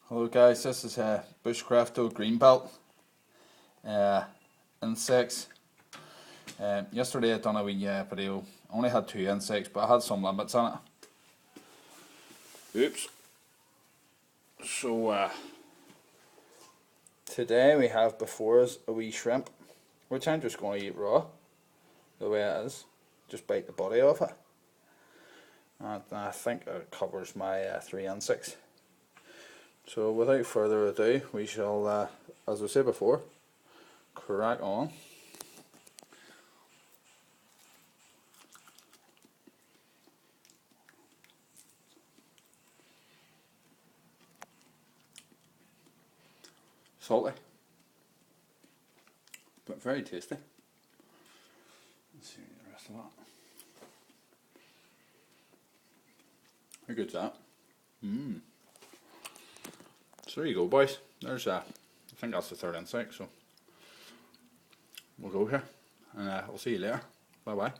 Hello guys, this is bushcraft green belt insects. Yesterday I done a wee video. Only had 2 insects, but I had some limits on it. Oops. So today we have before us a wee shrimp, which I'm just going to eat raw, the way it is. Just bite the body off it. And I think it covers my 3 insects. So without further ado, we shall, as I said before, crack on. Salty, but very tasty. Let's see the rest of that. How good's that? So there you go, boys. There's I think that's the 3rd insect, so we'll go here, and I'll see you later. Bye bye.